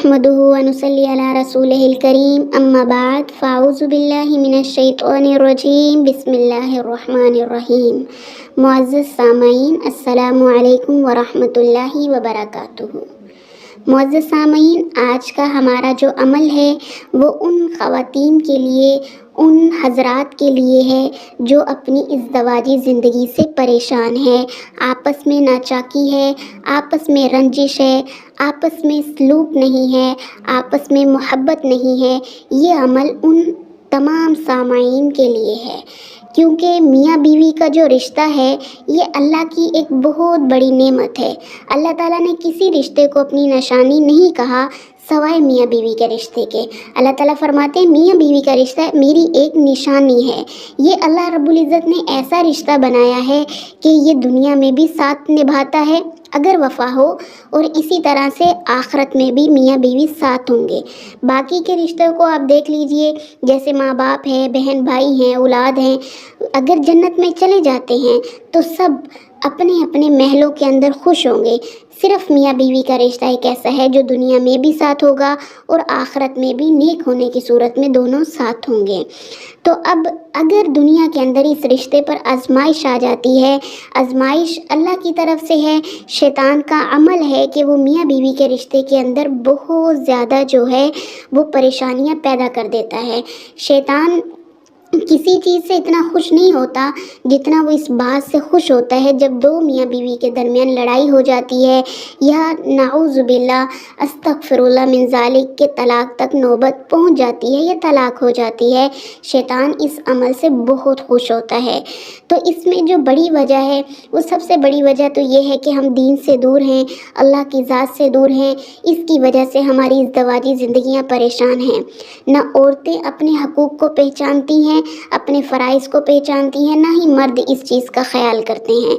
نحمده ونصلي على رسوله الكريم اما بعد فاعوذ باللہ من الشیطان الرجیم بسم اللہ الرحمن الرحیم۔ معزز سامعین، السلام علیکم ورحمۃ اللہ وبرکاتہ۔ معزز سامعین، آج کا ہمارا جو عمل ہے وہ ان خواتین کے لیے، ان حضرات کے لیے ہے جو اپنی ازدواجی زندگی سے پریشان ہے، آپس میں ناچاکی ہے، آپس میں رنجش ہے، آپس میں سلوک نہیں ہے، آپس میں محبت نہیں ہے۔ یہ عمل ان تمام سامعین کے لیے ہے، کیونکہ میاں بیوی کا جو رشتہ ہے یہ اللہ کی ایک بہت بڑی نعمت ہے۔ اللہ تعالیٰ نے کسی رشتے کو اپنی نشانی نہیں کہا سوائے میاں بیوی کے رشتے کے۔ اللہ تعالیٰ فرماتے ہیں میاں بیوی کا رشتہ میری ایک نشانی ہے۔ یہ اللہ رب العزت نے ایسا رشتہ بنایا ہے کہ یہ دنیا میں بھی ساتھ نبھاتا ہے اگر وفا ہو، اور اسی طرح سے آخرت میں بھی میاں بیوی ساتھ ہوں گے۔ باقی کے رشتوں کو آپ دیکھ لیجئے، جیسے ماں باپ ہیں، بہن بھائی ہیں، اولاد ہیں، اگر جنت میں چلے جاتے ہیں تو سب اپنے اپنے محلوں کے اندر خوش ہوں گے۔ صرف میاں بیوی کا رشتہ ایک ایسا ہے جو دنیا میں بھی ساتھ ہوگا اور آخرت میں بھی نیک ہونے کی صورت میں دونوں ساتھ ہوں گے۔ تو اب اگر دنیا کے اندر اس رشتے پر آزمائش آ جاتی ہے، آزمائش اللہ کی طرف سے ہے، شیطان کا عمل ہے کہ وہ میاں بیوی کے رشتے کے اندر بہت زیادہ جو ہے وہ پریشانیاں پیدا کر دیتا ہے۔ شیطان کسی چیز سے اتنا خوش نہیں ہوتا جتنا وہ اس بات سے خوش ہوتا ہے جب دو میاں بیوی کے درمیان لڑائی ہو جاتی ہے، یا نعوذ باللہ استغفر اللہ من ذالک کے طلاق تک نوبت پہنچ جاتی ہے یا طلاق ہو جاتی ہے۔ شیطان اس عمل سے بہت خوش ہوتا ہے۔ تو اس میں جو بڑی وجہ ہے وہ سب سے بڑی وجہ تو یہ ہے کہ ہم دین سے دور ہیں، اللہ کی ذات سے دور ہیں، اس کی وجہ سے ہماری ازدواجی زندگیاں پریشان ہیں۔ نہ عورتیں اپنے حقوق کو پہچانتی ہیں، اپنے فرائض کو پہچانتی ہیں، نہ ہی مرد اس چیز کا خیال کرتے ہیں۔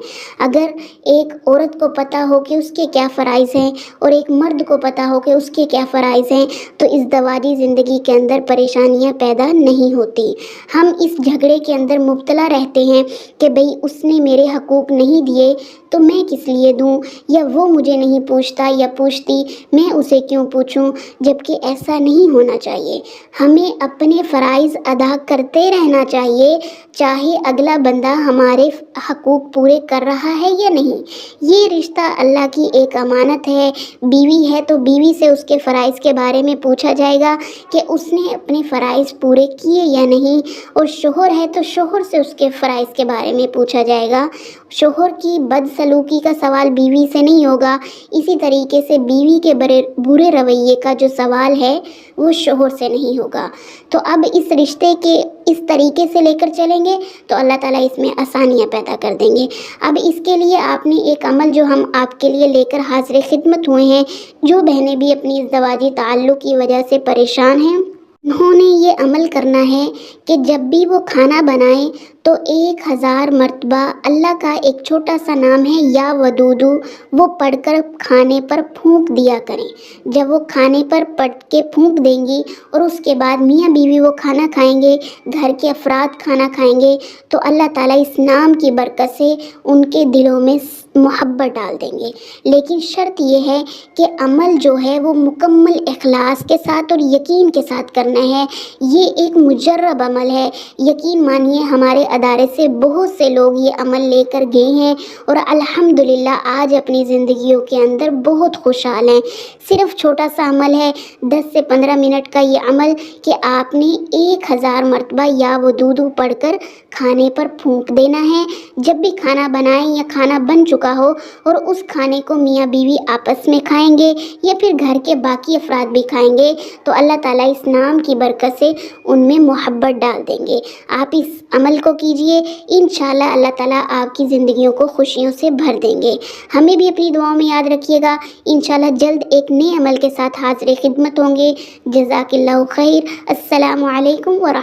اگر ایک عورت کو پتہ ہو کہ اس کے کیا فرائض ہیں اور ایک مرد کو پتہ ہو کہ اس کے کیا فرائض ہیں تو ازدواجی زندگی کے اندر پریشانیاں پیدا نہیں ہوتی۔ ہم اس جھگڑے کے اندر مبتلا رہتے ہیں کہ بھئی اس نے میرے حقوق نہیں دیے تو میں کس لیے دوں، یا وہ مجھے نہیں پوچھتا یا پوچھتی میں اسے کیوں پوچھوں، جبکہ ایسا نہیں ہونا چاہیے۔ ہمیں اپنے فرائض ادا کرتے رہنا چاہیے، چاہے اگلا بندہ ہمارے حقوق پورے کر رہا ہے یا نہیں۔ یہ رشتہ اللہ کی ایک امانت ہے۔ بیوی ہے تو بیوی سے اس کے فرائض کے بارے میں پوچھا جائے گا کہ اس نے اپنے فرائض پورے کیے یا نہیں، اور شوہر ہے تو شوہر سے اس کے فرائض کے بارے میں پوچھا جائے گا۔ شوہر کی بدسلوکی کا سوال بیوی سے نہیں ہوگا، اسی طریقے سے بیوی کے برے رویے کا جو سوال ہے وہ شوہر سے نہیں ہوگا۔ تو اب اس رشتے کے اس طریقے سے لے کر چلیں گے تو اللہ تعالیٰ اس میں آسانیاں پیدا کر دیں گے۔ اب اس کے لیے آپ نے ایک عمل جو ہم آپ کے لیے لے کر حاضر خدمت ہوئے ہیں، جو بہنیں بھی اپنی ازدواجی تعلق کی وجہ سے پریشان ہیں، انہوں نے یہ عمل کرنا ہے کہ جب بھی وہ کھانا بنائیں تو 1000 مرتبہ اللہ کا ایک چھوٹا سا نام ہے یا ودودو، وہ پڑھ کر کھانے پر پھونک دیا کریں۔ جب وہ کھانے پر پڑھ کے پھونک دیں گی اور اس کے بعد میاں بیوی وہ کھانا کھائیں گے، گھر کے افراد کھانا کھائیں گے، تو اللہ تعالیٰ اس نام کی برکت سے ان کے دلوں میں محبت ڈال دیں گے۔ لیکن شرط یہ ہے کہ عمل جو ہے وہ مکمل اخلاص کے ساتھ اور یقین کے ساتھ کرنا ہے۔ یہ ایک مجرب عمل ہے، یقین مانیے ہمارے ادارے سے بہت سے لوگ یہ عمل لے کر گئے ہیں اور الحمدللہ آج اپنی زندگیوں کے اندر بہت خوشحال ہیں۔ صرف چھوٹا سا عمل ہے، 10 سے 15 منٹ کا یہ عمل کہ آپ نے 1000 مرتبہ یا ودودو پڑھ کر کھانے پر پھونک دینا ہے۔ جب بھی کھانا بنائیں یا کھانا بن چکا ہو اور اس کھانے کو میاں بیوی آپس میں کھائیں گے یا پھر گھر کے باقی افراد بھی کھائیں گے تو اللہ تعالیٰ اس نام کی برکت سے ان میں محبت ڈال دیں گے۔ آپ اس عمل کو کیجئے، انشاءاللہ اللہ تعالیٰ آپ کی زندگیوں کو خوشیوں سے بھر دیں گے۔ ہمیں بھی اپنی دعاؤں میں یاد رکھیے گا، انشاءاللہ جلد ایک نئے عمل کے ساتھ حاضر خدمت ہوں گے۔ جزاک اللہ خیر۔ السلام علیکم ورحمۃ